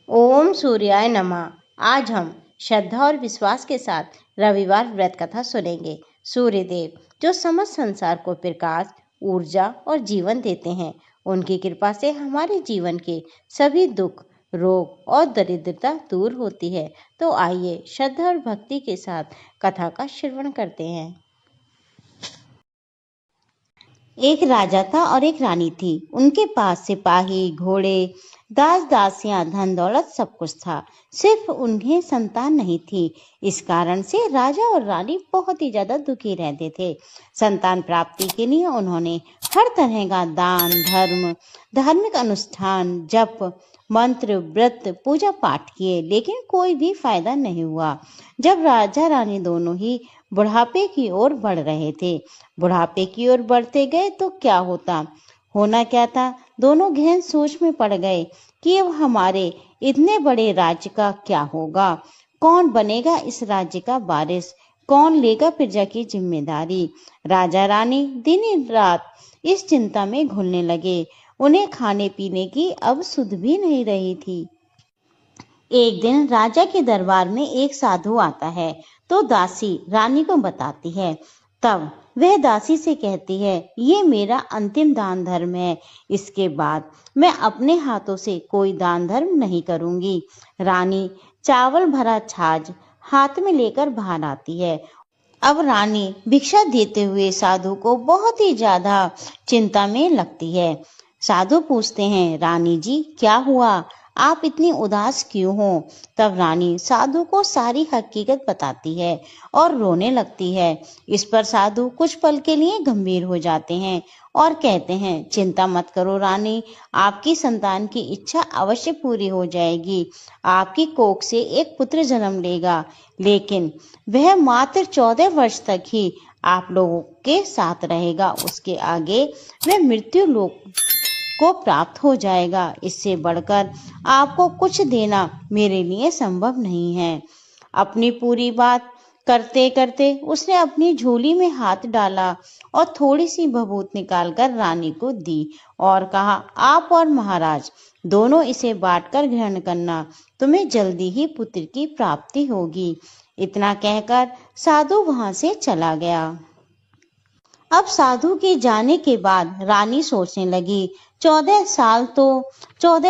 ओम सूर्याय नमः। आज हम श्रद्धा और विश्वास के साथ रविवार व्रत कथा सुनेंगे। सूर्य देव जो समस्त संसार को प्रकाश, ऊर्जा और जीवन देते हैं, उनकी कृपा से हमारे जीवन के सभी दुख, रोग और दरिद्रता दूर होती है। तो आइए श्रद्धा और भक्ति के साथ कथा का श्रवण करते हैं। एक राजा था और एक रानी थी। उनके पास सिपाही, घोड़े, दास दासियां, धन दौलत सब कुछ था। सिर्फ उन्हें संतान नहीं थी। इस कारण से राजा और रानी बहुत ही ज्यादा दुखी रहते थे। संतान प्राप्ति के लिए उन्होंने हर तरह का दान, धर्म, धार्मिक अनुष्ठान, जप, मंत्र, व्रत, पूजा पाठ किए, लेकिन कोई भी फायदा नहीं हुआ। जब राजा रानी दोनों ही बुढ़ापे की ओर बढ़ रहे थे, बुढ़ापे की ओर बढ़ते गए तो क्या होना क्या था। दोनों गहन सोच में पड़ गए कि अब हमारे इतने बड़े राज्य का क्या होगा। कौन बनेगा इस राज्य का वारिस, कौन लेगा प्रजा की जिम्मेदारी। राजा रानी दिन रात इस चिंता में घुलने लगे। उन्हें खाने पीने की अब सुध भी नहीं रही थी। एक दिन राजा के दरबार में एक साधु आता है तो दासी रानी को बताती है। तब वह दासी से कहती है, ये मेरा अंतिम दान धर्म है। इसके बाद मैं अपने हाथों से कोई दान धर्म नहीं करूंगी। रानी चावल भरा छाछ हाथ में लेकर बाहर आती है। अब रानी भिक्षा देते हुए साधु को बहुत ही ज्यादा चिंता में लगती है। साधु पूछते हैं, रानी जी क्या हुआ, आप इतनी उदास क्यों हो। तब रानी साधु को सारी हकीकत बताती है और रोने लगती है। इस पर साधु कुछ पल के लिए गंभीर हो जाते हैं और कहते हैं, चिंता मत करो रानी, आपकी संतान की इच्छा अवश्य पूरी हो जाएगी। आपकी कोख से एक पुत्र जन्म लेगा, लेकिन वह मात्र 14 वर्ष तक ही आप लोगों के साथ रहेगा। उसके आगे वह मृत्यु लोक को प्राप्त हो जाएगा। इससे बढ़कर आपको कुछ देना मेरे लिए संभव नहीं है। अपनी पूरी बात करते करते उसने अपनी झोली में हाथ डाला और थोड़ी सी भभूत निकालकर रानी को दी और कहा, आप और महाराज दोनों इसे बांटकर ग्रहण करना, तुम्हें जल्दी ही पुत्र की प्राप्ति होगी। इतना कहकर साधु वहां से चला गया। अब साधु के जाने के बाद रानी सोचने लगी, 14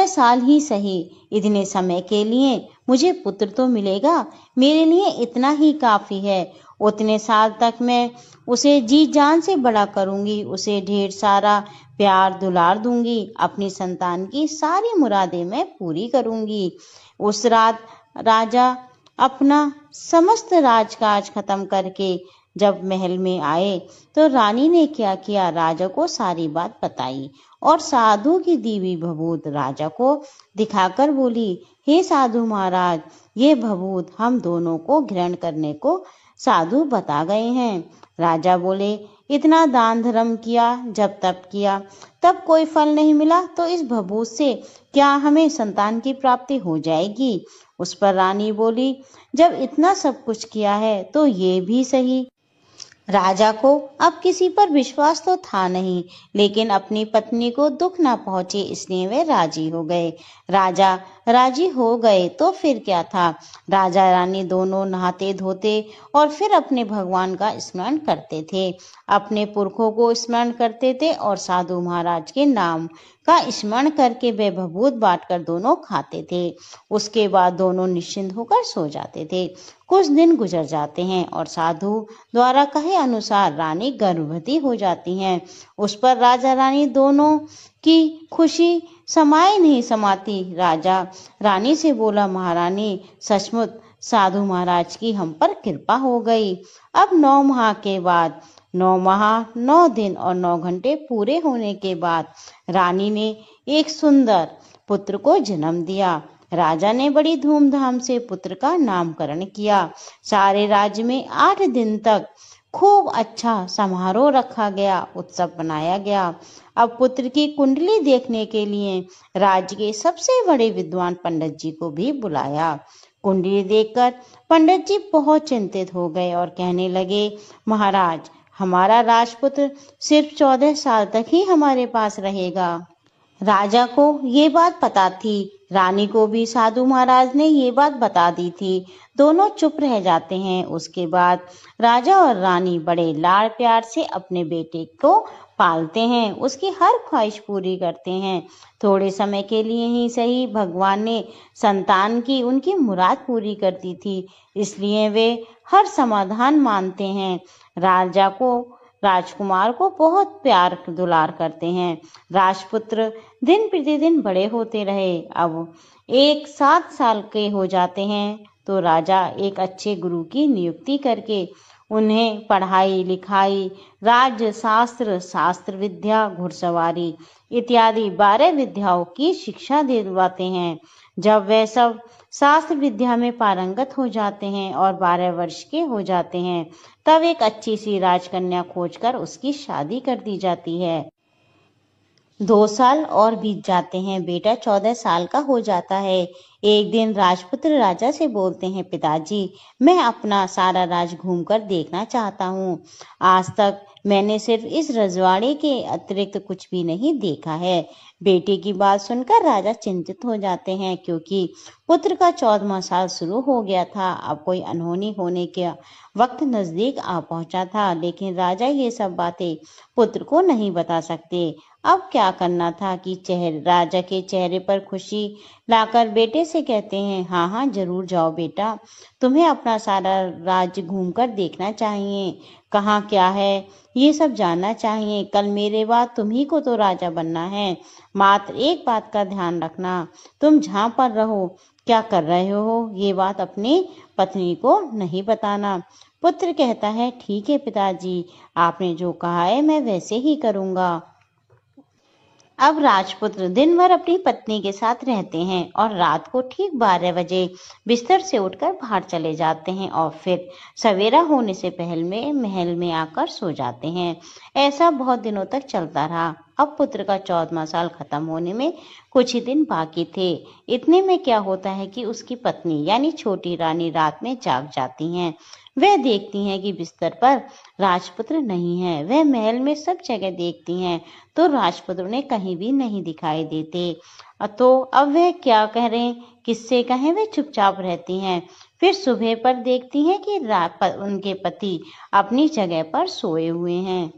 साल ही सही, इतने समय के लिए मुझे पुत्र तो मिलेगा, मेरे लिए इतना ही काफी है। उतने साल तक मैं उसे जी जान से बड़ा करूंगी, उसे ढेर सारा प्यार दुलार दूंगी, अपनी संतान की सारी मुरादें मैं पूरी करूंगी। उस रात राजा अपना समस्त राजकाज खत्म करके जब महल में आए तो रानी ने क्या किया, राजा को सारी बात बताई और साधु की दी हुई भभूत राजा को दिखाकर बोली, हे साधु महाराज, ये भभूत हम दोनों को ग्रहण करने को साधु बता गए हैं। राजा बोले, इतना दान धर्म किया, जब तप किया तब कोई फल नहीं मिला, तो इस भभूत से क्या हमें संतान की प्राप्ति हो जाएगी। उस पर रानी बोली, जब इतना सब कुछ किया है तो ये भी सही। राजा को अब किसी पर विश्वास तो था नहीं, लेकिन अपनी पत्नी को दुख ना पहुंचे इसलिए वे राजी हो गए। राजा राजी हो गए तो फिर क्या था। राजा रानी दोनों नहाते धोते और फिर अपने भगवान का स्मरण करते थे, अपने पुरखों को स्मरण करते थे और साधु महाराज के नाम का स्मरण करके वे भभूत बांटकर दोनों खाते थे। उसके बाद दोनों निश्चिंत होकर सो जाते थे। कुछ दिन गुजर जाते हैं और साधु द्वारा कहे अनुसार रानी गर्भवती हो जाती हैं। उस पर राजा रानी दोनों की खुशी समाए नहीं समाती। राजा रानी से बोला, महारानी सचमुच साधु महाराज की हम पर कृपा हो गई। अब 9 माह के बाद, 9 माह 9 दिन और 9 घंटे पूरे होने के बाद रानी ने एक सुंदर पुत्र को जन्म दिया। राजा ने बड़ी धूमधाम से पुत्र का नामकरण किया। सारे राज्य में 8 दिन तक खूब अच्छा समारोह रखा गया, उत्सव मनाया गया। अब पुत्र की कुंडली देखने के लिए राज्य के सबसे बड़े विद्वान पंडित जी को भी बुलाया। कुंडली देखकर पंडित जी बहुत चिंतित हो गए और कहने लगे, महाराज, हमारा राजपुत्र सिर्फ 14 साल तक ही हमारे पास रहेगा। राजा को ये बात पता थी, रानी को भी साधु महाराज ने ये बात बता दी थी। दोनों चुप रह जाते हैं। उसके बाद राजा और रानी बड़े लाड़ प्यार से अपने बेटे को पालते हैं, उसकी हर ख्वाहिश पूरी करते हैं। थोड़े समय के लिए ही सही, भगवान ने संतान की उनकी मुराद पूरी कर दी थी, इसलिए वे हर समाधान मानते हैं। राजा को राजकुमार को बहुत प्यार दुलार करते हैं। राजपुत्र दिन प्रतिदिन बड़े होते रहे। अब एक 7 साल के हो जाते हैं तो राजा एक अच्छे गुरु की नियुक्ति करके उन्हें पढ़ाई लिखाई, राज्य शास्त्र, शास्त्र विद्या, घुड़सवारी इत्यादि 12 विद्याओं की शिक्षा दिलवाते हैं। जब वे सब शास्त्र विद्या में पारंगत हो जाते हैं और 12 वर्ष के हो जाते हैं, तब एक अच्छी सी राजकन्या खोजकर उसकी शादी कर दी जाती है। 2 साल और बीत जाते हैं। बेटा 14 साल का हो जाता है। एक दिन राजपुत्र राजा से बोलते हैं, पिताजी, मैं अपना सारा राज घूमकर देखना चाहता हूँ। आज तक मैंने सिर्फ इस रजवाड़े के अतिरिक्त कुछ भी नहीं देखा है। बेटे की बात सुनकर राजा चिंतित हो जाते हैं, क्योंकि पुत्र का 14वां साल शुरू हो गया था। अब कोई अनहोनी होने के वक्त नजदीक आ पहुंचा था, लेकिन राजा ये सब बातें पुत्र को नहीं बता सकते। अब क्या करना था कि राजा के चेहरे पर खुशी लाकर बेटे से कहते हैं, हाँ हाँ जरूर जाओ बेटा, तुम्हें अपना सारा राज्य घूमकर देखना चाहिए। कहाँ क्या है ये सब जानना चाहिए। कल मेरे बाद तुम्ही को तो राजा बनना है। मात्र एक बात का ध्यान रखना, तुम जहाँ पर रहो, क्या कर रहे हो, ये बात अपनी पत्नी को नहीं बताना। पुत्र कहता है, ठीक है पिताजी, आपने जो कहा है मैं वैसे ही करूँगा। अब राजपुत्र दिन भर अपनी पत्नी के साथ रहते हैं और रात को ठीक 12 बजे बिस्तर से उठकर बाहर चले जाते हैं और फिर सवेरा होने से पहले महल में आकर सो जाते हैं। ऐसा बहुत दिनों तक चलता रहा। अब पुत्र का 14वां साल खत्म होने में कुछ ही दिन बाकी थे। इतने में क्या होता है कि उसकी पत्नी यानी छोटी रानी रात में जाग जाती हैं। वह देखती हैं कि बिस्तर पर राजपुत्र नहीं है। वह महल में सब जगह देखती हैं तो राजपुत्र ने कहीं भी नहीं दिखाई देते। तो अब वह क्या करें, किससे कहें, वे चुपचाप रहती हैं। फिर सुबह पर देखती हैं कि उनके पति अपनी जगह पर सोए हुए हैं।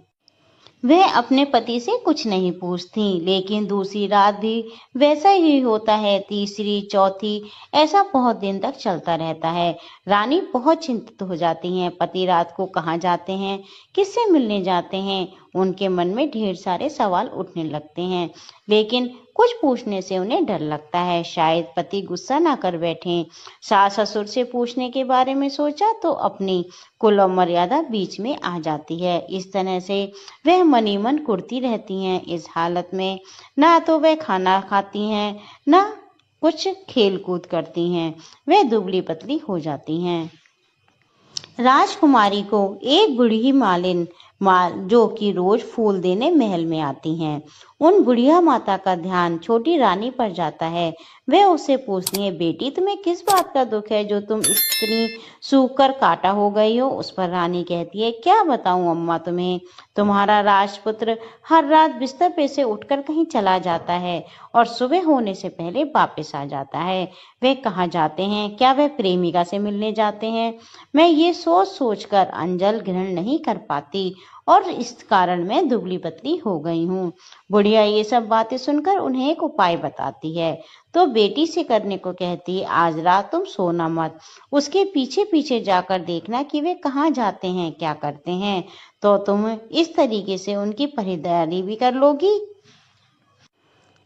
वह अपने पति से कुछ नहीं पूछती, लेकिन दूसरी रात भी वैसा ही होता है। तीसरी, चौथी, ऐसा बहुत दिन तक चलता रहता है। रानी बहुत चिंतित हो जाती हैं। पति रात को कहाँ जाते हैं, किससे मिलने जाते हैं, उनके मन में ढेर सारे सवाल उठने लगते हैं, लेकिन कुछ पूछने से उन्हें डर लगता है, शायद पति गुस्सा ना कर बैठें। सास ससुर से पूछने के बारे में सोचा तो अपनी कुल और मर्यादा बीच में आ जाती है। इस तरह से वह मनी मन कुढ़ती रहती हैं। इस हालत में ना तो वह खाना खाती हैं, ना कुछ खेल कूद करती हैं। वह दुबली पतली हो जाती हैं। राजकुमारी को एक बूढ़ी मालिन जो कि रोज फूल देने महल में आती हैं, उन बुढ़िया माता का ध्यान छोटी रानी पर जाता है। वह उससे पूछती है, बेटी तुम्हें किस बात का दुख है जो तुम इतनी सूख कर काटा हो गई हो। उस पर रानी कहती है, क्या बताऊं अम्मा तुम्हें, तुम्हारा राजपुत्र हर रात बिस्तर पे से उठकर कहीं चला जाता है और सुबह होने से पहले वापस आ जाता है। वे कहाँ जाते हैं, क्या वह प्रेमिका से मिलने जाते हैं? मैं ये सोच सोचकर अंजल ग्रहण नहीं कर पाती और इस कारण मैं दुबली पतली हो गई हूँ। बुढ़िया ये सब बातें सुनकर उन्हें एक उपाय बताती है, तो बेटी से करने को कहती है, आज रात तुम सोना मत, उसके पीछे पीछे जाकर देखना कि वे कहाँ जाते हैं, क्या करते हैं, तो तुम इस तरीके से उनकी पहरेदारी भी कर लोगी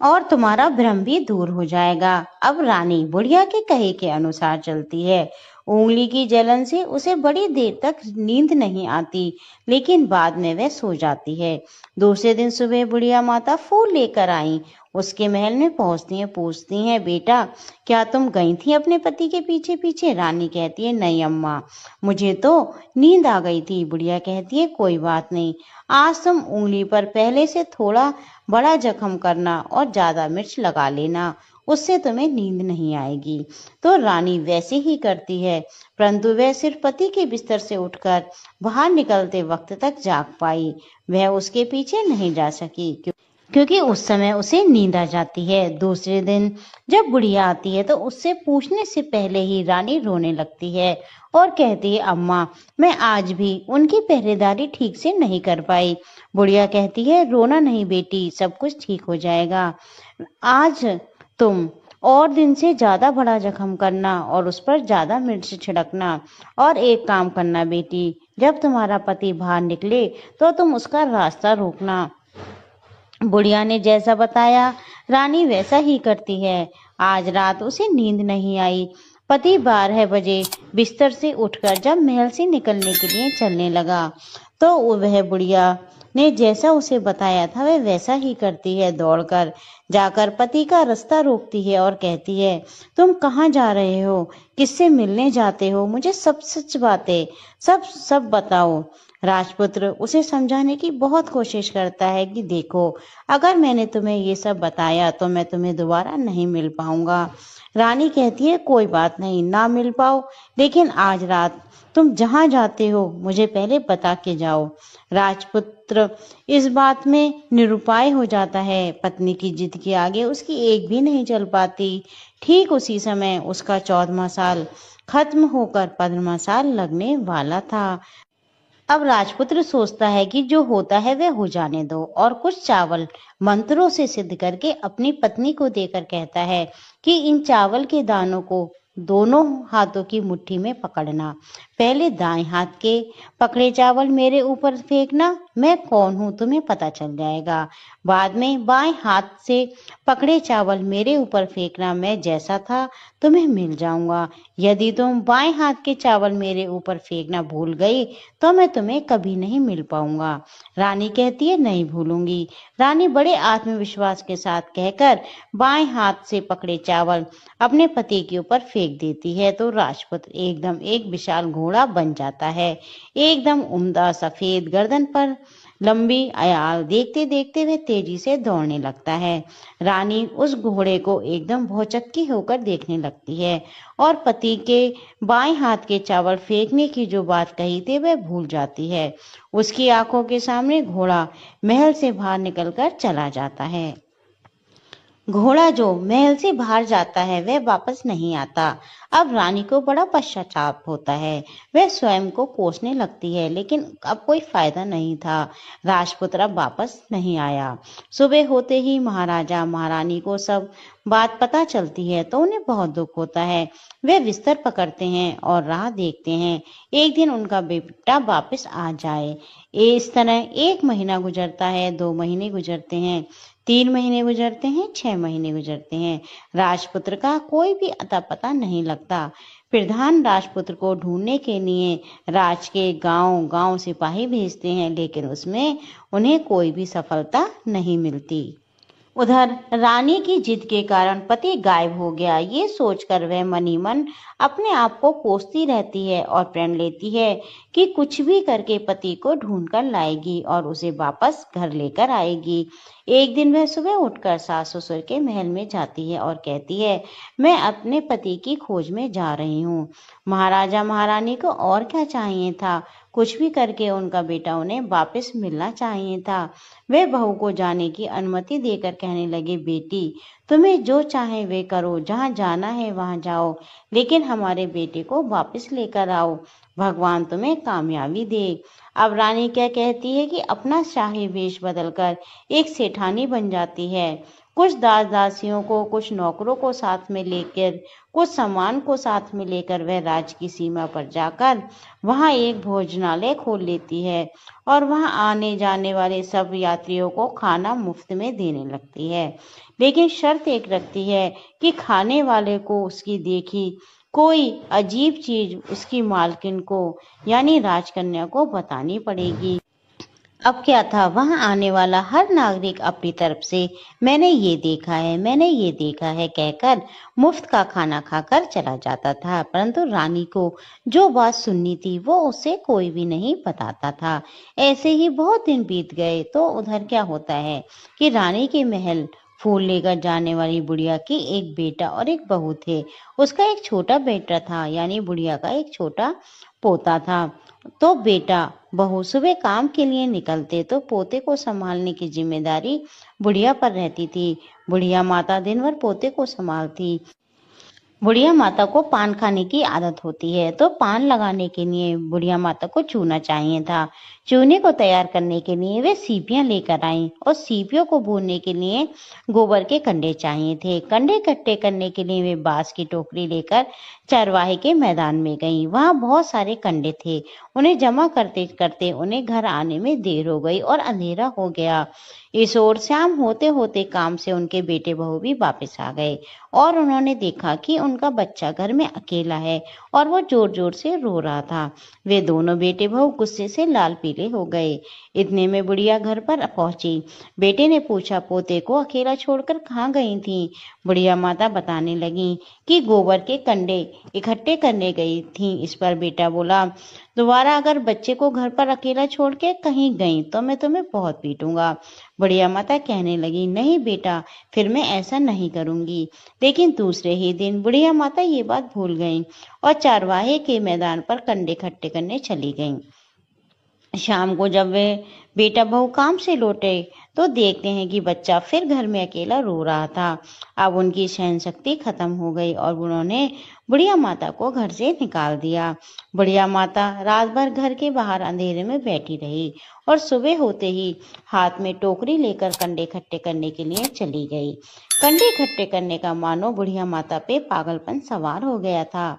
और तुम्हारा भ्रम भी दूर हो जाएगा। अब रानी बुढ़िया के कहे के अनुसार चलती है। उंगली की जलन से उसे बड़ी देर तक नींद नहीं आती, लेकिन बाद में वह सो जाती है। दूसरे दिन सुबह बुढ़िया माता फूल लेकर आई। उसके महल में पहुंचती हैं, पूछती हैं, बेटा क्या तुम गई थी अपने पति के पीछे पीछे? रानी कहती है, नहीं अम्मा, मुझे तो नींद आ गई थी। बुढ़िया कहती है, कोई बात नहीं, आज तुम उंगली पर पहले से थोड़ा बड़ा जख्म करना और ज्यादा मिर्च लगा लेना, उससे तुम्हें नींद नहीं आएगी। तो रानी वैसे ही करती है, परंतु वह सिर्फ पति के बिस्तर से उठकर बाहर निकलते वक्त तक जाग पाई। वह उसके पीछे नहीं जा सकी, क्योंकि उस समय उसे नींद आ जाती है। दूसरे दिन जब बुढ़िया आती है तो उससे पूछने से पहले ही रानी रोने लगती है और कहती है, अम्मा, मैं आज भी उनकी पहरेदारी ठीक से नहीं कर पाई। बुढ़िया कहती है, रोना नहीं बेटी, सब कुछ ठीक हो जाएगा। आज तुम और दिन से ज्यादा बड़ा जख्म करना और उस पर ज्यादा मिर्च छिड़कना, और एक काम करना बेटी, जब तुम्हारा पति बाहर निकले तो तुम उसका रास्ता रोकना। बुढ़िया ने जैसा बताया रानी वैसा ही करती है। आज रात उसे नींद नहीं आई। पति 12 बजे बिस्तर से उठकर जब महल से निकलने के लिए चलने लगा तो वह बुढ़िया ने जैसा उसे बताया था वह वैसा ही करती है। दौड़कर जाकर पति का रास्ता रोकती है और कहती है, तुम कहाँ जा रहे हो, किससे मिलने जाते हो, मुझे सब सच बातें सब सब बताओ। राजपुत्र उसे समझाने की बहुत कोशिश करता है कि देखो, अगर मैंने तुम्हें ये सब बताया तो मैं तुम्हें दोबारा नहीं मिल पाऊंगा। रानी कहती है, कोई बात नहीं, ना मिल पाओ, लेकिन आज रात तुम जहां जाते हो मुझे पहले बता के जाओ। राजपुत्र इस बात में निरुपाय हो जाता है। पत्नी की जिद के आगे उसकी एक भी नहीं चल पाती। ठीक उसी समय उसका 14वां साल खत्म होकर 15वां साल लगने वाला था। अब राजपुत्र सोचता है कि जो होता है वह हो जाने दो, और कुछ चावल मंत्रों से सिद्ध करके अपनी पत्नी को देकर कहता है कि इन चावल के दानों को दोनों हाथों की मुट्ठी में पकड़ना। पहले दाएं हाथ के पकड़े चावल मेरे ऊपर फेंकना, मैं कौन हूं तुम्हें पता चल जाएगा। बाद में बाएं हाथ से पकड़े चावल मेरे ऊपर फेंकना, मैं जैसा था तुम्हें मिल जाऊंगा। यदि तुम बाएं हाथ के चावल मेरे ऊपर फेंकना भूल गई तो मैं तुम्हें कभी नहीं मिल पाऊंगा। रानी कहती है, नहीं भूलूंगी। रानी बड़े आत्मविश्वास के साथ कहकर बाएं हाथ से पकड़े चावल अपने पति के ऊपर फेंक देती है तो राजपुत्र एकदम एक विशाल घोड़ा बन जाता है। एकदम उम्दा सफेद गर्दन पर लंबी आयाल, देखते देखते वह तेजी से दौड़ने लगता है। रानी उस घोड़े को एकदम भौचक्की होकर देखने लगती है और पति के बाएं हाथ के चावल फेंकने की जो बात कही थी वह भूल जाती है। उसकी आंखों के सामने घोड़ा महल से बाहर निकलकर चला जाता है। घोड़ा जो महल से बाहर जाता है वह वापस नहीं आता। अब रानी को बड़ा पश्चाताप होता है। वह स्वयं को कोसने लगती है, लेकिन अब कोई फायदा नहीं था। राजपुत्र अब वापस नहीं आया। सुबह होते ही महाराजा महारानी को सब बात पता चलती है तो उन्हें बहुत दुख होता है। वे बिस्तर पकड़ते हैं और राह देखते हैं एक दिन उनका बेटा वापस आ जाए। इस तरह 1 महीना गुजरता है, 2 महीने गुजरते हैं, 3 महीने गुजरते हैं, 6 महीने गुजरते हैं। राजपुत्र का कोई भी अता पता नहीं लगता। प्रधान राजपुत्र को ढूंढने के लिए राज के गांव गांव सिपाही भेजते हैं, लेकिन उसमें उन्हें कोई भी सफलता नहीं मिलती। उधर रानी की जिद के कारण पति गायब हो गया। ये सोचकर वह मनी मन अपने आप को कोसती रहती है और प्रण लेती है कि कुछ भी करके पति को ढूंढ कर लाएगी और उसे वापस घर लेकर आएगी। एक दिन वह सुबह उठकर सास ससुर के महल में जाती है और कहती है, मैं अपने पति की खोज में जा रही हूँ। महाराजा महारानी को और क्या चाहिए था, कुछ भी करके उनका बेटा उन्हें वापस मिलना चाहिए था। वे बहू को जाने की अनुमति देकर कहने लगे, बेटी तुम्हें जो चाहे वे करो, जहाँ जाना है वहाँ जाओ, लेकिन हमारे बेटे को वापस लेकर आओ, भगवान तुम्हें कामयाबी दे। अब रानी क्या कहती है कि अपना शाही वेश बदलकर एक सेठानी बन जाती है। कुछ दास दासियों को, कुछ नौकरों को साथ में लेकर, कुछ सामान को साथ में लेकर वह राज्य की सीमा पर जाकर वहां एक भोजनालय खोल लेती है और वहां आने जाने वाले सब यात्रियों को खाना मुफ्त में देने लगती है। लेकिन शर्त एक रखती है कि खाने वाले को उसकी देखी कोई अजीब चीज उसकी मालकिन को यानी राजकन्या को बतानी पड़ेगी। अब क्या था, वहां आने वाला हर नागरिक अपनी तरफ से मैंने ये देखा है, मैंने ये देखा है कहकर मुफ्त का खाना खाकर चला जाता था, परंतु रानी को जो बात सुननी थी वो उसे कोई भी नहीं बताता था। ऐसे ही बहुत दिन बीत गए तो उधर क्या होता है कि रानी के महल फूल लेकर जाने वाली बुढ़िया के एक बेटा और एक बहू थे। उसका एक छोटा बेटा था, यानी बुढ़िया का एक छोटा पोता था। तो बेटा बहू सुबह काम के लिए निकलते तो पोते को संभालने की जिम्मेदारी बुढ़िया पर रहती थी। बुढ़िया माता दिन भर पोते को संभालती। बुढ़िया माता को पान खाने की आदत होती है, तो पान लगाने के लिए बुढ़िया माता को चूना चाहिए था। चूने को तैयार करने के लिए वे सीपियां लेकर आईं और सीपियों को भूनने के लिए गोबर के कंडे चाहिए थे। कंडे इकट्ठे करने के लिए वे बांस की टोकरी लेकर चरवाहे के मैदान में गईं। वहां बहुत सारे कंडे थे। उन्हें जमा करते करते उन्हें घर आने में देर हो गई और अंधेरा हो गया। इस ओर शाम होते होते काम से उनके बेटे बहू भी वापस आ गए और उन्होंने देखा कि उनका बच्चा घर में अकेला है और वो जोर जोर से रो रहा था। वे दोनों बेटे बहू गुस्से से लाल पीले हो गए। इतने में बुढ़िया घर पर पहुंची। बेटे ने पूछा, पोते को अकेला छोड़कर कहाँ गई थी? बुढ़िया माता बताने लगी कि गोबर के कंडे इकट्ठे करने गई थी। इस पर बेटा बोला, दोबारा अगर बच्चे को घर पर अकेला छोड़ के कहीं गई तो मैं तुम्हें बहुत पीटूंगा। बुढ़िया माता कहने लगी, नहीं बेटा, फिर मैं ऐसा नहीं करूंगी। लेकिन दूसरे ही दिन बुढ़िया माता ये बात भूल गईं और चरवाहे के मैदान पर कंडे इकट्ठे करने चली गईं। शाम को जब वे बेटा बहू काम से लौटे तो देखते हैं कि बच्चा फिर घर में अकेला रो रहा था। अब उनकी सहन शक्ति खत्म हो गई और उन्होंने बुढ़िया माता को घर से निकाल दिया। बुढ़िया माता रात भर घर के बाहर अंधेरे में बैठी रही और सुबह होते ही हाथ में टोकरी लेकर कंडे इकट्ठे करने के लिए चली गई। कंडे इकट्ठे करने का मानो बुढ़िया माता पे पागलपन सवार हो गया था।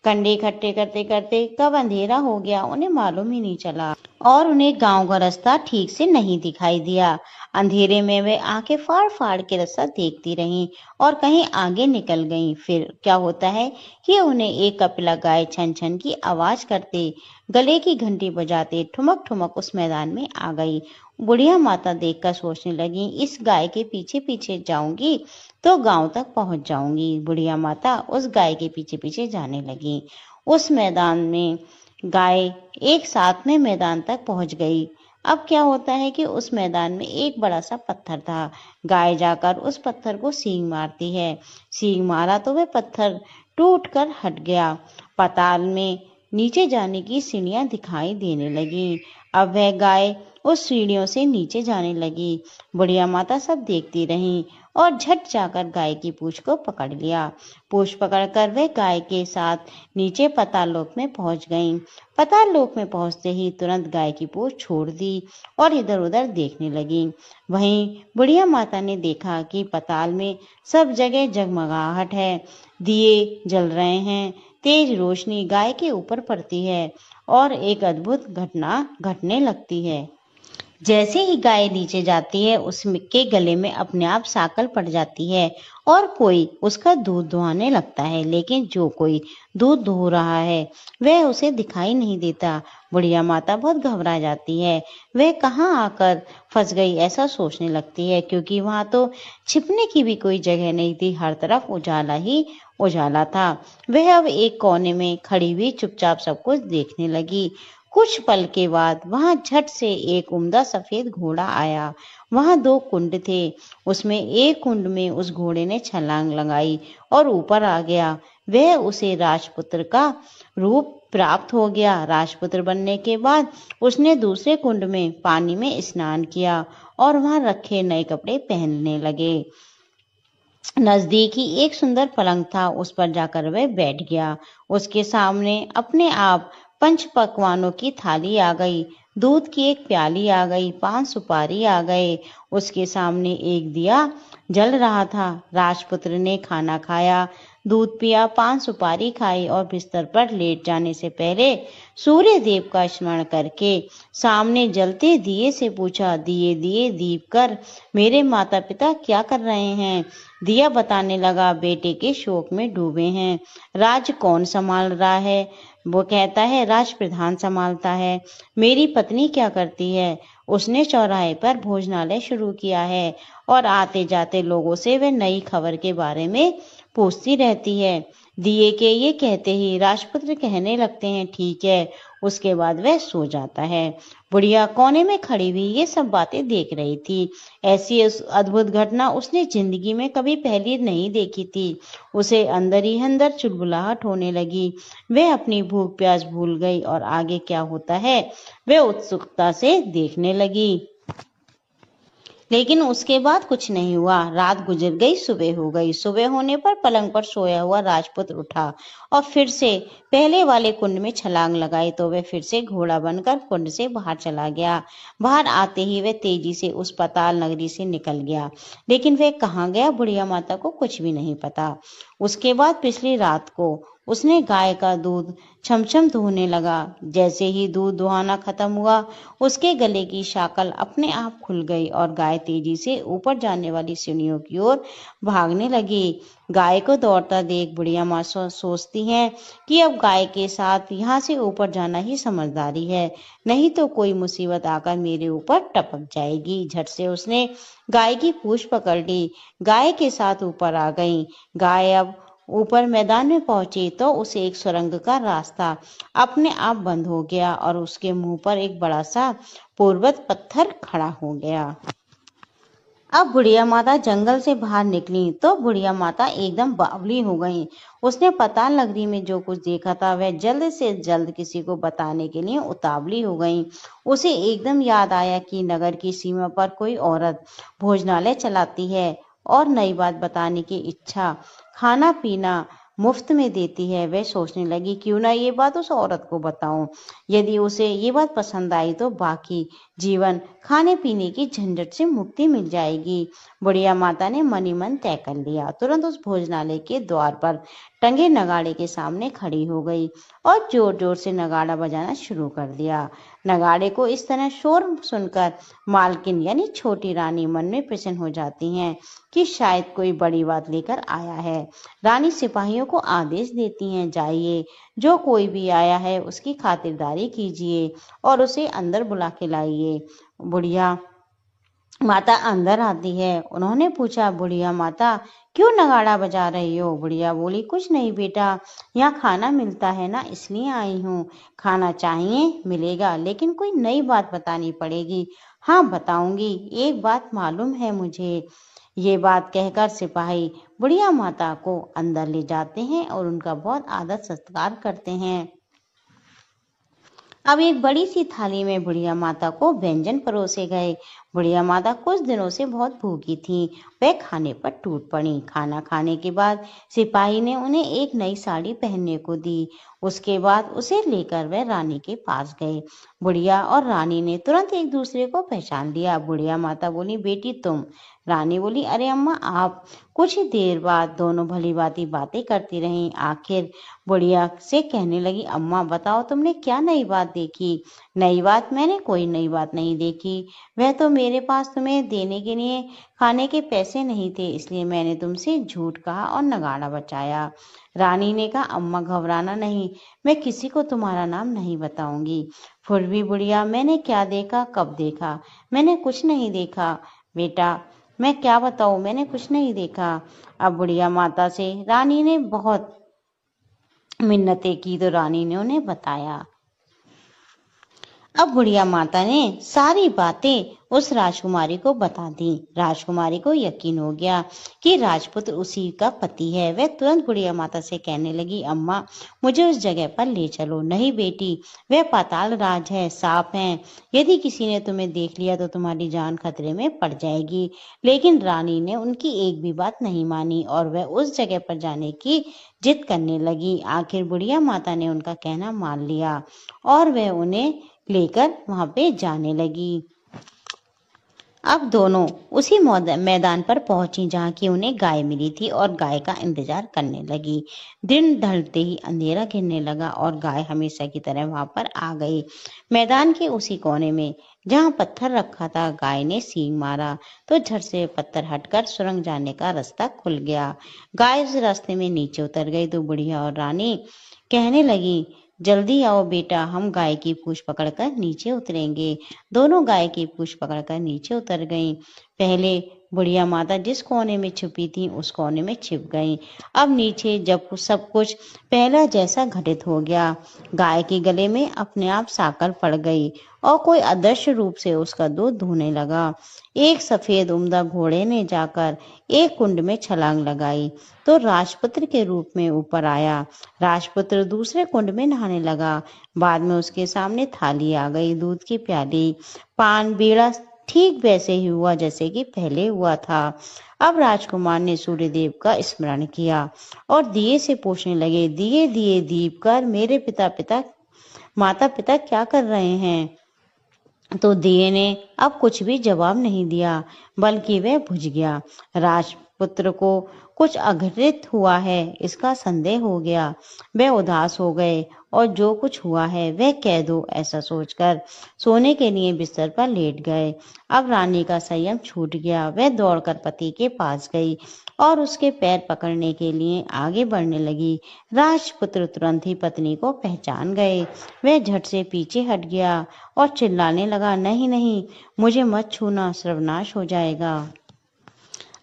कंडे इकट्ठे करते करते कब अंधेरा हो गया उन्हें मालूम ही नहीं चला और उन्हें गांव का रास्ता ठीक से नहीं दिखाई दिया। अंधेरे में वे आंखें फाड़ फाड़ के रास्ता देखती रहीं और कहीं आगे निकल गईं। फिर क्या होता है कि उन्हें एक कपिला गाय छन छन की आवाज करते, गले की घंटी बजाते ठुमक ठुमक उस मैदान में आ गई। बुढ़िया माता देखकर सोचने लगी, इस गाय के पीछे पीछे जाऊंगी तो गांव तक पहुंच जाऊंगी। बुढ़िया माता उस गाय के पीछे पीछे जाने लगी। उस मैदान में गाय एक साथ में मैदान तक पहुंच गई। अब क्या होता है कि उस मैदान में एक बड़ा सा पत्थर था। गाय जाकर उस पत्थर को सींग मारती है। सींग मारा तो वह पत्थर टूट कर हट गया। पाताल में नीचे जाने की सीढ़ियां दिखाई देने लगी। अब वह गाय उस सीढ़ियों से नीचे जाने लगी। बुढ़िया माता सब देखती रहीं और झट जाकर गाय की पूंछ को पकड़ लिया। पूंछ पकड़कर वे गाय के साथ नीचे पाताल लोक में पहुंच गईं। पाताल लोक में पहुंचते ही तुरंत गाय की पूंछ छोड़ दी और इधर उधर देखने लगी। वहीं बुढ़िया माता ने देखा कि पाताल में सब जगह जगमगाहट है, दिए जल रहे हैं, तेज रोशनी गाय के ऊपर पड़ती है और एक अद्भुत घटना घटने लगती है। जैसे ही गाय नीचे जाती है उसके गले में अपने आप साकल पड़ जाती है और कोई उसका दूध दुहाने लगता है, लेकिन जो कोई दूध दुह रहा है वह उसे दिखाई नहीं देता। बुढ़िया माता बहुत घबरा जाती है। वह कहाँ आकर फंस गई ऐसा सोचने लगती है, क्योंकि वहां तो छिपने की भी कोई जगह नहीं थी। हर तरफ उजाला ही उजाला था। वह अब एक कोने में खड़ी हुई चुपचाप सब कुछ देखने लगी। कुछ पल के बाद वहां झट से एक उम्दा सफेद घोड़ा आया। वहां दो कुंड थे। उसमें एक कुंड में उस घोड़े ने छलांग लगाई और ऊपर आ गया। वह उसे राजपुत्र का रूप प्राप्त हो गया। राजपुत्र बनने के बाद उसने दूसरे कुंड में पानी में स्नान किया और वहां रखे नए कपड़े पहनने लगे। नजदीक ही एक सुंदर पलंग था, उस पर जाकर वह बैठ गया। उसके सामने अपने आप पंच पकवानों की थाली आ गई, दूध की एक प्याली आ गई, पान सुपारी आ गए। उसके सामने एक दिया जल रहा था। राजपुत्र ने खाना खाया, दूध पिया, पान सुपारी खाई और बिस्तर पर लेट जाने से पहले सूर्य देव का स्मरण करके सामने जलते दिए से पूछा, दिए दिए दीप कर मेरे माता पिता क्या कर रहे हैं? दिया बताने लगा, बेटे के शोक में डूबे हैं। राज कौन संभाल रहा है? वो कहता है राज प्रधान संभालता है। मेरी पत्नी क्या करती है? उसने चौराहे पर भोजनालय शुरू किया है और आते जाते लोगों से वह नई खबर के बारे में पूछती रहती है। दिए के ये कहते ही राजपुत्र कहने लगते हैं ठीक है। उसके बाद वह सो जाता है। बुढ़िया कोने में खड़ी हुई ये सब बातें देख रही थी। ऐसी अद्भुत घटना उसने जिंदगी में कभी पहले नहीं देखी थी। उसे अंदर ही अंदर चुलबुलाहट होने लगी। वह अपनी भूख प्यास भूल गई और आगे क्या होता है वह उत्सुकता से देखने लगी। लेकिन उसके बाद कुछ नहीं हुआ। रात गुजर गई, सुबह हो गई। सुबह होने पर पलंग पर सोया हुआ राजपुत्र उठा और फिर से पहले वाले कुंड में छलांग लगाई तो वह फिर से घोड़ा बनकर कुंड से बाहर चला गया। बाहर आते ही वह तेजी से उस पाताल नगरी से निकल गया। लेकिन वह कहाँ गया बुढ़िया माता को कुछ भी नहीं पता। उसके बाद पिछली रात को उसने गाय का दूध छमछम दुहने लगा। जैसे ही दूध दुहाना खत्म हुआ उसके गले की शाकल अपने आप खुल गई और गाय तेजी से ऊपर जाने वाली सीढ़ियों की ओर भागने लगी। गाय को दौड़ता देख बुढ़िया माँ सोचती है कि अब गाय के साथ यहाँ से ऊपर जाना ही समझदारी है, नहीं तो कोई मुसीबत आकर मेरे ऊपर टपक जाएगी। झट से उसने गाय की पूंछ पकड़ ली। गाय के साथ ऊपर आ गई। गाय अब ऊपर मैदान में पहुंची तो उसे एक सुरंग का रास्ता अपने आप बंद हो गया और उसके मुंह पर एक बड़ा सा पर्वत पत्थर खड़ा हो गया। अब बुढ़िया माता जंगल से बाहर निकली तो बुढ़िया माता एकदम बावली हो गई। उसने पाताल नगरी में जो कुछ देखा था वह जल्द से जल्द किसी को बताने के लिए उतावली हो गई। उसे एकदम याद आया कि नगर की सीमा पर कोई औरत भोजनालय चलाती है और नई बात बताने की इच्छा खाना पीना मुफ्त में देती है। वह सोचने लगी क्यों ना ये बात उस औरत को बताऊं। यदि उसे ये बात पसंद आई तो बाकी जीवन खाने पीने की झंझट से मुक्ति मिल जाएगी। बुढ़िया माता ने मन ही मन तय कर लिया। तुरंत उस भोजनालय के द्वार पर टंगे नगाड़े के सामने खड़ी हो गई और जोर जोर से नगाड़ा बजाना शुरू कर दिया। नगाड़े को इस तरह शोर सुनकर मालकिन यानी छोटी रानी मन में प्रसन्न हो जाती हैं कि शायद कोई बड़ी बात लेकर आया है। रानी सिपाहियों को आदेश देती हैं, जाइए जो कोई भी आया है उसकी खातिरदारी कीजिए और उसे अंदर बुला के लाइए। बुढ़िया माता अंदर आती है। उन्होंने पूछा बुढ़िया माता क्यों नगाड़ा बजा रही हो। बुढ़िया बोली कुछ नहीं बेटा, यहाँ खाना मिलता है ना इसलिए आई हूँ। खाना चाहिए मिलेगा लेकिन कोई नई बात बतानी पड़ेगी। हाँ बताऊंगी, एक बात मालूम है मुझे। ये बात कहकर सिपाही बुढ़िया माता को अंदर ले जाते हैं और उनका बहुत आदर सत्कार करते हैं। अब एक बड़ी सी थाली में बुढ़िया माता को व्यंजन परोसे गए। बुढ़िया माता कुछ दिनों से बहुत भूखी थी। वह खाने पर टूट पड़ी। खाना खाने के बाद सिपाही ने उन्हें एक नई साड़ी पहनने को दी। उसके बाद उसे लेकर वह रानी के पास गए। बुढ़िया और रानी ने तुरंत एक दूसरे को पहचान लिया। बुढ़िया माता बोली बेटी तुम। रानी बोली अरे अम्मा आप। कुछ ही देर बाद दोनों भली भांति बातें करती रहीं। आखिर बुढ़िया से कहने लगी अम्मा बताओ तुमने क्या नई बात देखी। नई बात? मैंने कोई नई बात नहीं देखी। वह तो मेरे पास तुम्हें देने के लिए खाने के पैसे नहीं थे इसलिए मैंने तुमसे झूठ कहा और नगाड़ा बचाया। रानी ने कहा अम्मा घबराना नहीं, मैं किसी को तुम्हारा नाम नहीं बताऊंगी। फिर भी बुढ़िया मैंने क्या देखा कब देखा? मैंने कुछ नहीं देखा बेटा, मैं क्या बताऊं, मैंने कुछ नहीं देखा। अब बुढ़िया माता से रानी ने बहुत मिन्नतें की तो रानी ने उन्हें बताया। अब बुढ़िया माता ने सारी बातें उस राजकुमारी को बता दी। राजकुमारी को यकीन हो गया कि राजपुत्र उसी का पति है। वह तुरंत बुढ़िया माता से कहने लगी अम्मा मुझे उस जगह पर ले चलो। नहीं बेटी, वह पाताल राज है, सांप है। यदि किसी ने तुम्हें देख लिया तो तुम्हारी जान खतरे में पड़ जाएगी। लेकिन रानी ने उनकी एक भी बात नहीं मानी और वह उस जगह पर जाने की जिद करने लगी। आखिर बुढ़िया माता ने उनका कहना मान लिया और वह उन्हें लेकर वहां पे जाने लगी। अब दोनों उसी मैदान पर पहुंची जहां की उन्हें गाय मिली थी और गाय का इंतजार करने लगी। दिन ढलते ही अंधेरा घिरने लगा और गाय हमेशा की तरह वहां पर आ गई। मैदान के उसी कोने में जहां पत्थर रखा था गाय ने सींग मारा तो झट से पत्थर हटकर सुरंग जाने का रास्ता खुल गया। गाय उस रास्ते में नीचे उतर गई तो बुढ़िया और रानी कहने लगी जल्दी आओ बेटा, हम गाय की पूंछ पकड़कर नीचे उतरेंगे। दोनों गाय की पूंछ पकड़कर नीचे उतर गईं। पहले बुढ़िया माता जिस कोने में छुपी थी उस कोने में छिप गई। अब नीचे जब सब कुछ पहला जैसा घटित हो गया। गाय के गले में अपने आप साकर पड़ गई और कोई अदृश्य रूप से उसका दूध धोने लगा। एक सफेद उम्दा घोड़े ने जाकर एक कुंड में छलांग लगाई तो राजपुत्र के रूप में ऊपर आया। राजपुत्र दूसरे कुंड में नहाने लगा। बाद में उसके सामने थाली आ गई, दूध की प्याली, पान, बीड़ा, ठीक वैसे ही हुआ जैसे कि पहले हुआ था। अब राजकुमार ने सूर्यदेव का स्मरण किया और दिए से पूछने लगे, दिए दिए दीप कर मेरे माता पिता क्या कर रहे हैं? तो दिए ने अब कुछ भी जवाब नहीं दिया, बल्कि वह बुझ गया। राजपुत्र को कुछ अघटित हुआ है इसका संदेह हो गया। वह उदास हो गए और जो कुछ हुआ है वह कह दो, ऐसा सोचकर सोने के लिए बिस्तर पर लेट गए। अब रानी का संयम छूट गया। वह दौड़कर पति के पास गई और उसके पैर पकड़ने के लिए आगे बढ़ने लगी। राजपुत्र तुरंत ही पत्नी को पहचान गए। वह झट से पीछे हट गया और चिल्लाने लगा, नहीं नहीं, मुझे मत छूना, सर्वनाश हो जाएगा।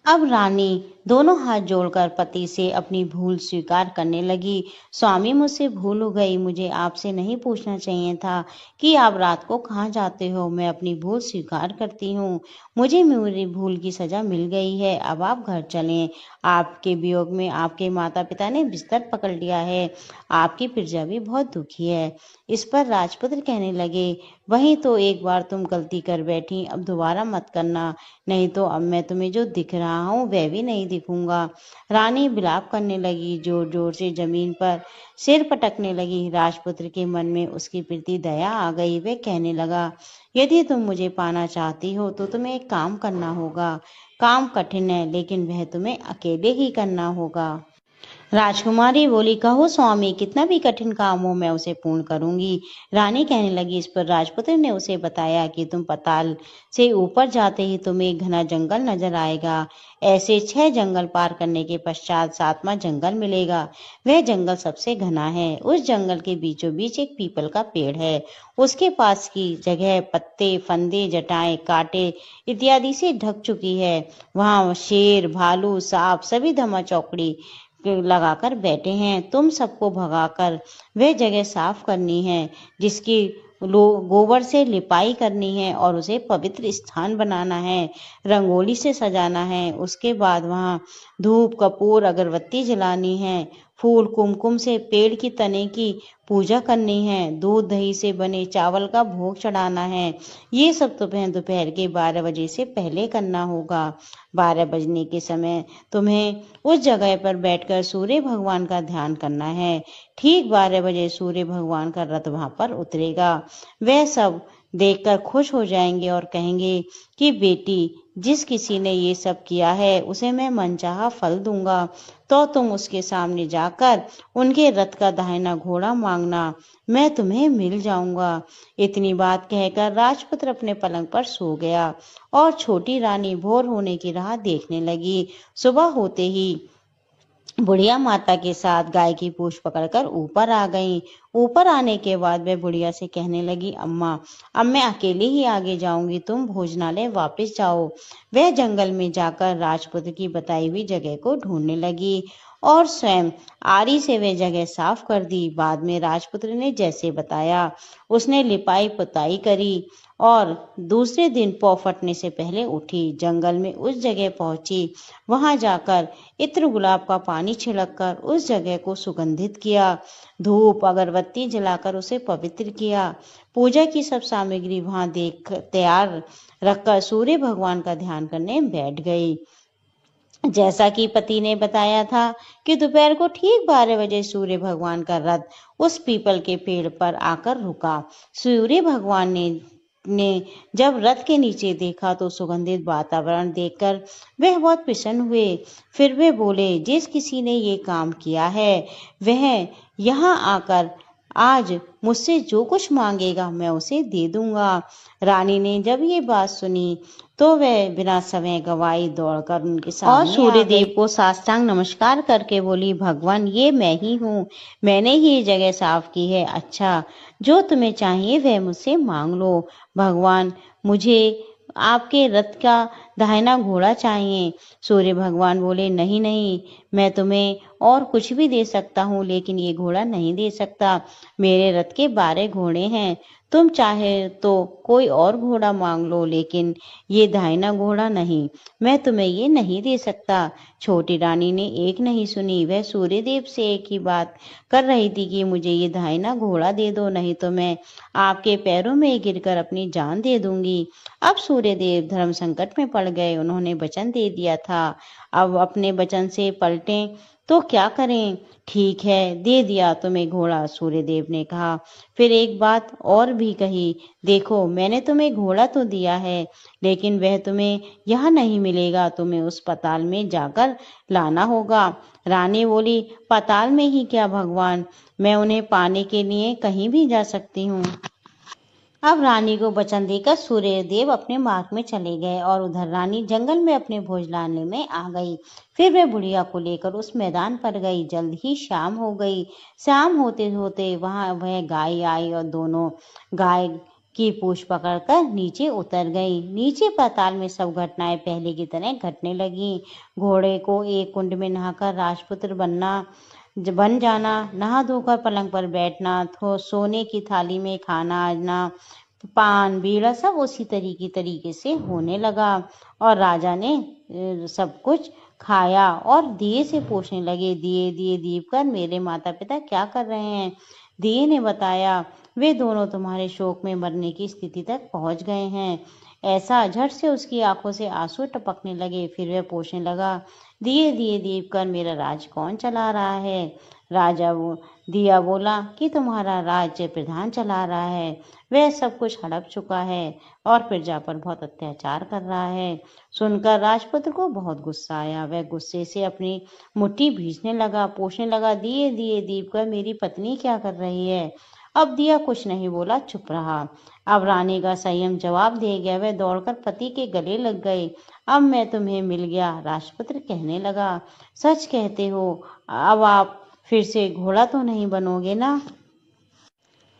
अब रानी दोनों हाथ जोड़कर पति से अपनी भूल स्वीकार करने लगी। स्वामी, मुझसे भूल हो गई। मुझे आपसे नहीं पूछना चाहिए था कि आप रात को कहाँ जाते हो। मैं अपनी भूल स्वीकार करती हूँ। मुझे मेरी भूल की सजा मिल गई है। अब आप घर चलें। आपके वियोग में आपके माता पिता ने बिस्तर पकड़ लिया है। आपकी प्रजा भी बहुत दुखी है। इस पर राजपुत्र कहने लगे, वहीं तो एक बार तुम गलती कर बैठी, अब दोबारा मत करना, नहीं तो अब मैं तुम्हें जो दिख रहा हूँ वह भी नहीं दिखूंगा। रानी विलाप करने लगी, जोर जोर से जमीन पर सिर पटकने लगी। राजपुत्र के मन में उसके प्रति दया आ गई। वह कहने लगा, यदि तुम मुझे पाना चाहती हो तो तुम्हें एक काम करना होगा। काम कठिन है, लेकिन वह तुम्हें अकेले ही करना होगा। राजकुमारी बोली, कहो स्वामी, कितना भी कठिन काम हो मैं उसे पूर्ण करूंगी। रानी कहने लगी। इस पर राजपुत्र ने उसे बताया कि तुम पाताल से ऊपर जाते ही तुम्हें एक घना जंगल नजर आएगा। ऐसे 6 जंगल पार करने के पश्चात 7वां जंगल मिलेगा। वह जंगल सबसे घना है। उस जंगल के बीचों बीच एक पीपल का पेड़ है। उसके पास की जगह पत्ते, फंदे, जटाएं, कांटे इत्यादि से ढक चुकी है। वहां शेर, भालू, सांप सभी धमा चौकड़ी लगाकर बैठे हैं। तुम सबको भगाकर वह जगह साफ करनी है, जिसकी गोबर से लिपाई करनी है और उसे पवित्र स्थान बनाना है, रंगोली से सजाना है। उसके बाद वहां धूप, कपूर, अगरबत्ती जलानी है, फूल कुमकुम से पेड़ की तने की पूजा करनी है, दूध दही से बने चावल का भोग चढ़ाना है। ये सब दोपहर के 12 बजे से पहले करना होगा। 12 बजने के समय तुम्हें उस जगह पर बैठकर सूर्य भगवान का ध्यान करना है। ठीक 12 बजे सूर्य भगवान का रथ वहां पर उतरेगा। वह सब देखकर खुश हो जाएंगे और कहेंगे कि बेटी, जिस किसी ने ये सब किया है उसे मैं मनचाहा फल दूंगा। तो तुम उसके सामने जाकर उनके रथ का दाहिना घोड़ा मांगना, मैं तुम्हें मिल जाऊंगा। इतनी बात कहकर राजपुत्र अपने पलंग पर सो गया और छोटी रानी भोर होने की राह देखने लगी। सुबह होते ही बुढ़िया माता के साथ गाय की पूंछ पकड़कर ऊपर आ गई। ऊपर आने के बाद वह बुढ़िया से कहने लगी, अम्मा, अब मैं अकेली ही आगे जाऊंगी, तुम भोजनालय वापस जाओ। वह जंगल में जाकर राजपुत्र की बताई हुई जगह को ढूंढने लगी और स्वयं आरी से वह जगह साफ कर दी। बाद में राजपुत्र ने जैसे बताया उसने लिपाई पुताई करी और दूसरे दिन पौ फटने से पहले उठी, जंगल में उस जगह पहुंची। वहां जाकर इत्र गुलाब का पानी छिड़ककर उस जगह को सुगंधित किया, धूप अगरबत्ती जलाकर उसे पवित्र किया। पूजा की सब सामग्री वहां देख तैयार रखकर सूर्य भगवान का ध्यान करने बैठ गई। जैसा कि पति ने बताया था कि दोपहर को ठीक 12 बजे सूर्य भगवान का रथ उस पीपल के पेड़ पर आकर रुका। सूर्य भगवान ने जब रथ के नीचे देखा तो सुगंधित वातावरण देखकर वह बहुत प्रसन्न हुए। फिर वे बोले, जिस किसी ने ये काम किया है वह यहाँ आकर आज मुझसे जो कुछ मांगेगा मैं उसे दे दूंगा। रानी ने जब ये बात सुनी तो वह बिना समय गवाए दौड़कर उनके सामने और सूर्यदेव को साष्टांग नमस्कार करके बोली, भगवान, ये मैं ही हूँ, मैंने ही ये जगह साफ की है। अच्छा, जो तुम्हें चाहिए वह मुझसे मांग लो। भगवान, मुझे आपके रथ का दाहिना घोड़ा चाहिए। सूर्य भगवान बोले, नहीं नहीं, मैं तुम्हें और कुछ भी दे सकता हूँ, लेकिन ये घोड़ा नहीं दे सकता। मेरे रथ के 12 घोड़े हैं, तुम चाहे तो कोई और घोड़ा मांग लो, लेकिन ये दाहिना घोड़ा नहीं, मैं तुम्हें ये नहीं दे सकता। छोटी रानी ने एक नहीं सुनी, वह सूर्यदेव से एक ही बात कर रही थी कि मुझे ये दाहिना घोड़ा दे दो, नहीं तो मैं आपके पैरों में गिरकर अपनी जान दे दूंगी। अब सूर्यदेव धर्म संकट में पड़ गए। उन्होंने वचन दे दिया था, अब अपने वचन से पलटें तो क्या करें। ठीक है, दे दिया तुम्हें घोड़ा, सूर्यदेव ने कहा। फिर एक बात और भी कही, देखो मैंने तुम्हें घोड़ा तो दिया है, लेकिन वह तुम्हें यहाँ नहीं मिलेगा, तुम्हें उस पाताल में जाकर लाना होगा। रानी बोली, पाताल में ही क्या भगवान, मैं उन्हें पाने के लिए कहीं भी जा सकती हूँ। अब रानी को वचन देकर सूर्यदेव अपने मार्ग में चले गए और उधर रानी जंगल में अपने भोजनालय में आ गई। फिर वह बुढ़िया को लेकर उस मैदान पर गई। जल्द ही शाम हो गई। शाम होते होते वहां वह गाय आई और दोनों गाय की पूंछ पकड़कर नीचे उतर गई। नीचे पाताल में सब घटनाएं पहले की तरह घटने लगी। घोड़े को एक कुंड में नहाकर राजपुत्र बन जाना, नहा धोकर पलंग पर बैठना, सोने की थाली में खाना आना, पान बीड़ा सब उसी तरीके से होने लगा। और राजा ने सब कुछ खाया और दिए से पूछने लगे, दिए दिए दीप कर मेरे माता पिता क्या कर रहे हैं। दिए ने बताया, वे दोनों तुम्हारे शोक में मरने की स्थिति तक पहुंच गए हैं। ऐसा झट से उसकी आंखों से आंसू टपकने लगे। फिर वह पूछने लगा, दिए दिए दीप कर मेरा राज कौन चला रहा है। दिया बोला कि तुम्हारा राज्य प्रधान चला रहा है, वह सब कुछ हड़प चुका है और प्रजा पर बहुत अत्याचार कर रहा है। सुनकर राजपुत्र को बहुत गुस्सा आया। वह गुस्से से अपनी मुट्ठी भींचने लगा, पूछने लगा, दिए दिए दीप कर मेरी पत्नी क्या कर रही है। अब दिया कुछ नहीं बोला, चुप रहा। अब रानी का संयम जवाब दे गया। वह दौड़कर पति के गले लग गई। अब मैं तुम्हें मिल गया, राजपुत्र कहने लगा। सच कहते हो, अब आप फिर से घोड़ा तो नहीं बनोगे ना।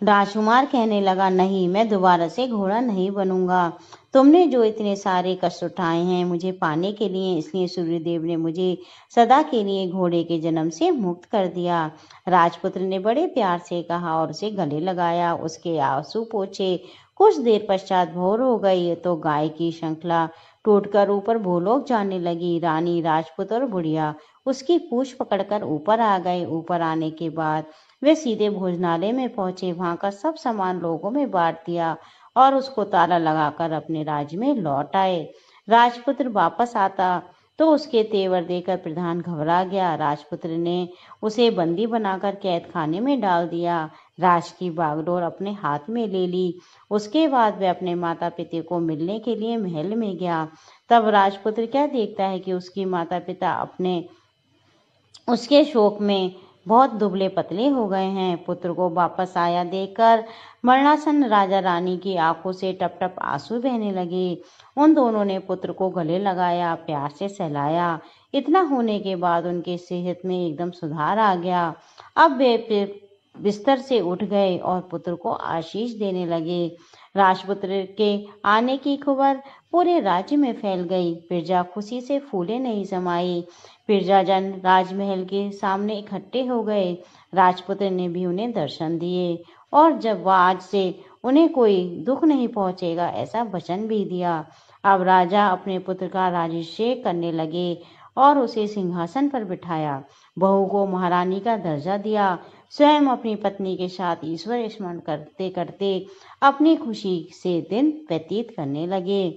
राजकुमार कहने लगा, नहीं, मैं दोबारा से घोड़ा नहीं बनूंगा। तुमने जो इतने सारे कष्ट उठाए हैं मुझे पाने के लिए, इसलिए सूर्यदेव ने मुझे सदा के लिए घोड़े के जन्म से मुक्त कर दिया। राजपुत्र ने बड़े प्यार से कहा और उसे गले लगाया, उसके आंसू पोंछे। कुछ देर पश्चात भोर हो गई तो गाय की श्रृंखला टूटकर ऊपर भूलोक जाने लगी। रानी, राजपूत और बुढ़िया उसकी पूंछ पकड़कर ऊपर आ गए। ऊपर आने के बाद वे सीधे भोजनालय में पहुंचे। वहां का सब सामान लोगों में बांट दिया और उसको ताला लगाकर अपने राज्य में लौट आए। राजपुत्र वापस आता तो उसके तेवर देकर प्रधान घबरा गया। राजपुत्र ने उसे बंदी बनाकर कैद खाने में डाल दिया, राज की बागडोर अपने हाथ में ले ली। उसके बाद वह अपने माता पिता को मिलने के लिए महल में गया। तब राजपुत्र क्या देखता है कि उसकी माता पिता उसके शोक में बहुत दुबले पतले हो गए हैं। पुत्र को वापस आया देखकर मरणासन राजा रानी की आंखों से टप टप आंसू बहने लगे। उन दोनों ने पुत्र को गले लगाया, प्यार से सहलाया। इतना होने के बाद उनके सेहत में एकदम सुधार आ गया। अब वे बिस्तर से उठ गए और पुत्र को आशीष देने लगे। राजपुत्र के आने की खबर पूरे राज्य में फैल गई। प्रजा खुशी से फूले नहीं समाई। प्रजाजन राजमहल के सामने इकट्ठे हो गए। राजपुत्र ने भी उन्हें दर्शन दिए और जब वह आज से उन्हें कोई दुख नहीं पहुंचेगा ऐसा वचन भी दिया। अब राजा अपने पुत्र का राज्याभिषेक करने लगे और उसे सिंहासन पर बिठाया। बहू को महारानी का दर्जा दिया। स्वयं अपनी पत्नी के साथ ईश्वर स्मरण करते करते अपनी खुशी से दिन व्यतीत करने लगे।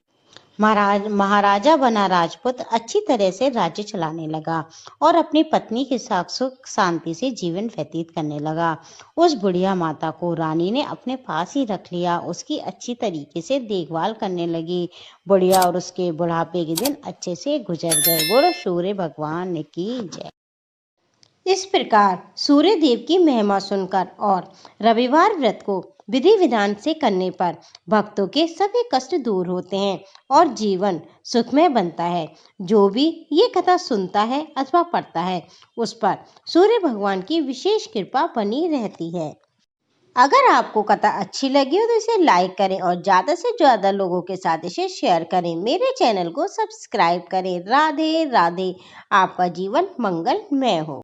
महाराजा बना राजपुत्र अच्छी तरह से राज्य चलाने लगा और अपनी पत्नी के साथ सुख शांति से जीवन व्यतीत करने लगा। उस बुढ़िया माता को रानी ने अपने पास ही रख लिया, उसकी अच्छी तरीके से देखभाल करने लगी। बुढ़िया और उसके बुढ़ापे के दिन अच्छे से गुजर गए। बोलो सूर्य भगवान की जय। इस प्रकार सूर्य देव की महिमा सुनकर और रविवार व्रत को विधि विधान से करने पर भक्तों के सभी कष्ट दूर होते हैं और जीवन सुखमय बनता है। जो भी ये कथा सुनता है अथवा पढ़ता है उस पर सूर्य भगवान की विशेष कृपा बनी रहती है। अगर आपको कथा अच्छी लगी हो तो इसे लाइक करें और ज्यादा से ज्यादा लोगों के साथ इसे शेयर करें। मेरे चैनल को सब्सक्राइब करें। राधे राधे। आपका जीवन मंगलमय हो।